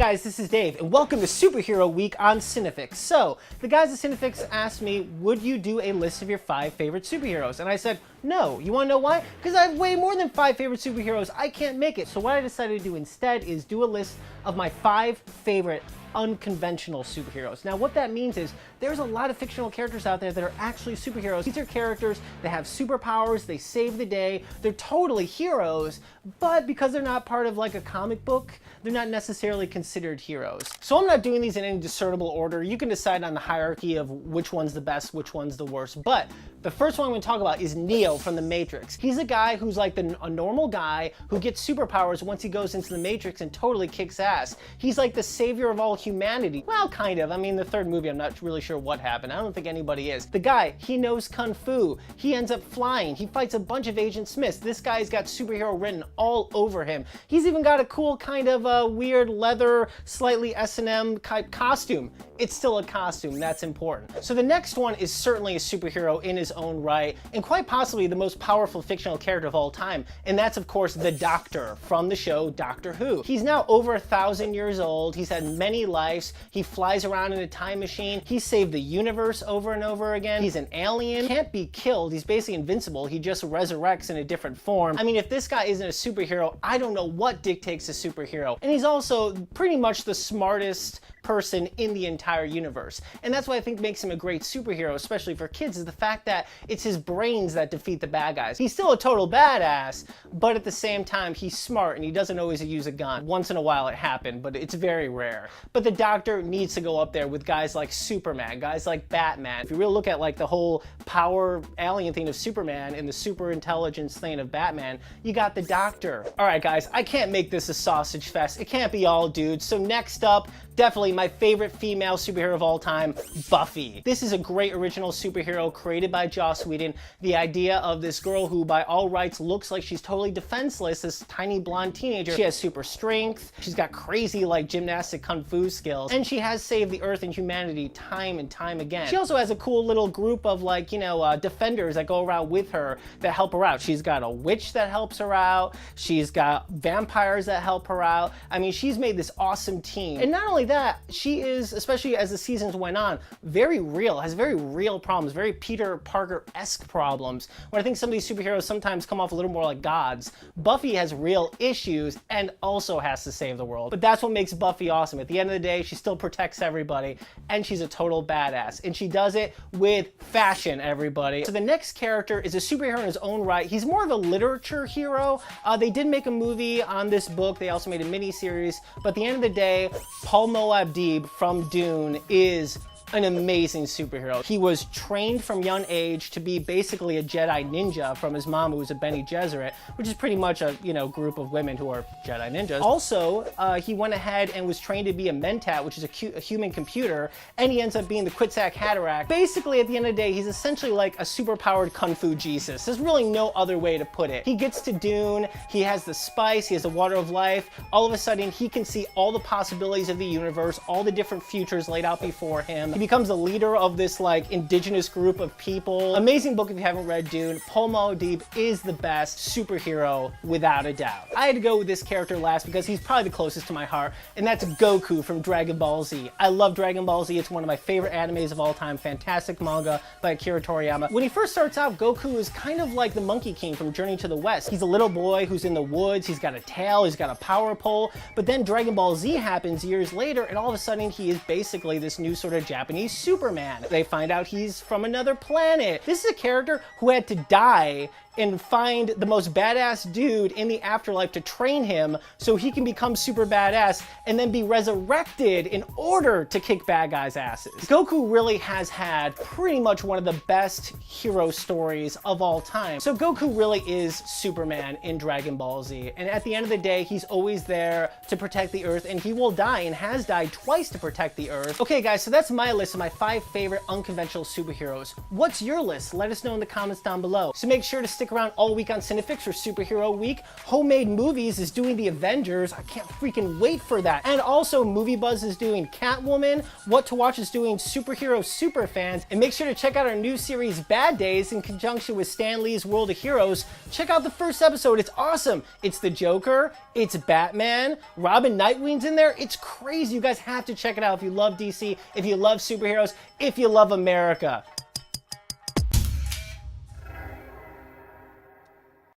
guys, this is Dave, and welcome to Superhero Week on Cinefix. So, the guys at Cinefix asked me, would you do a list of your 5 favorite superheroes? And I said, no. You wanna know why? Because I have way more than 5 favorite superheroes. I can't make it. So what I decided to do instead is do a list of my 5 favorite unconventional superheroes. Now what that means is there's a lot of fictional characters out there that are actually superheroes. These are characters that have superpowers, they save the day, they're totally heroes, but because they're not part of like a comic book, they're not necessarily considered heroes. So I'm not doing these in any discernible order. You can decide on the hierarchy of which one's the best, which one's the worst. But the first one I'm going to talk about is Neo from the Matrix. He's a guy who's like a normal guy who gets superpowers once he goes into the Matrix and totally kicks ass. He's like the savior of all humanity. Well, kind of. I mean, the third movie, I'm not really sure what happened. I don't think anybody is. The guy, he knows Kung Fu. He ends up flying. He fights a bunch of Agent Smiths. This guy's got superhero written all over him. He's even got a cool kind of weird leather, slightly S&M type costume. It's still a costume. That's important. So the next one is certainly a superhero in his own right, and quite possibly the most powerful fictional character of all time. And that's, of course, the Doctor from the show Doctor Who. He's now over 1,000 years old. He's had many lives. He flies around in a time machine. He saved the universe over and over again. He's an alien. Can't be killed. He's basically invincible. He just resurrects in a different form. I mean, if this guy isn't a superhero, I don't know what dictates a superhero. And he's also pretty much the smartest person in the entire universe. And that's what I think makes him a great superhero, especially for kids, is the fact that it's his brains that defeat the bad guys. He's still a total badass, but at the same time, he's smart and he doesn't always use a gun. Once in a while it happened, but it's very rare. But the Doctor needs to go up there with guys like Superman, guys like Batman. If you really look at like the whole power alien thing of Superman and the super intelligence thing of Batman, you got the Doctor. All right, guys, I can't make this a sausage fest. It can't be all dudes. So next up, definitely my favorite female superhero of all time, Buffy. This is a great original superhero created by Joss Whedon. The idea of this girl who by all rights looks like she's totally defenseless, this tiny blonde teenager. She has super strength, she's got crazy like gymnastic kung fu skills, and she has saved the earth and humanity time and time again. She also has a cool little group of like, you know, defenders that go around with her that help her out. She's got a witch that helps her out, she's got vampires that help her out. I mean, she's made this awesome team. And not only that, she is, especially as the seasons went on, very real, has very real problems, very Peter Parker-esque problems, where I think some of these superheroes sometimes come off a little more like gods. Buffy has real issues and also has to save the world. But that's what makes Buffy awesome. At the end of the day, she still protects everybody, and she's a total badass. And she does it with fashion, everybody. So the next character is a superhero in his own right. He's more of a literature hero. They did make a movie on this book. They also made a mini-series. But at the end of the day, Paul Moabdib from Dune is an amazing superhero. He was trained from young age to be basically a Jedi ninja from his mom, who was a Bene Gesserit, which is pretty much a, you know, group of women who are Jedi ninjas. Also, he went ahead and was trained to be a Mentat, which is a human computer, and he ends up being the Quetzalcoatl Haderach. Basically, at the end of the day, he's essentially like a superpowered Kung Fu Jesus. There's really no other way to put it. He gets to Dune, he has the spice, he has the water of life. All of a sudden, he can see all the possibilities of the universe, all the different futures laid out before him. He becomes a leader of this like indigenous group of people. Amazing book if you haven't read Dune. Paul Moabdib is the best superhero without a doubt. I had to go with this character last because he's probably the closest to my heart, and that's Goku from Dragon Ball Z. I love Dragon Ball Z. It's one of my favorite animes of all time. Fantastic manga by Akira Toriyama. When he first starts out, Goku is kind of like the Monkey King from Journey to the West. He's a little boy who's in the woods. He's got a tail. He's got a power pole. But then Dragon Ball Z happens years later, and all of a sudden he is basically this new sort of Japanese Superman. They find out he's from another planet. This is a character who had to die and find the most badass dude in the afterlife to train him so he can become super badass and then be resurrected in order to kick bad guys' asses. Goku really has had pretty much one of the best hero stories of all time. So Goku really is Superman in Dragon Ball Z. And at the end of the day, he's always there to protect the Earth, and he will die and has died twice to protect the Earth. Okay guys, so that's my list of my 5 favorite unconventional superheroes. What's your list? Let us know in the comments down below. So make sure to stick stick around all week on Cinefix for Superhero Week. Homemade Movies is doing the Avengers. I can't freaking wait for that. And also Movie Buzz is doing Catwoman. What to Watch is doing Superhero Superfans. And make sure to check out our new series Bad Days in conjunction with Stan Lee's World of Heroes. Check out the first episode. It's awesome. It's the Joker. It's Batman. Robin Nightwing's in there. It's crazy. You guys have to check it out if you love DC, if you love superheroes, if you love America.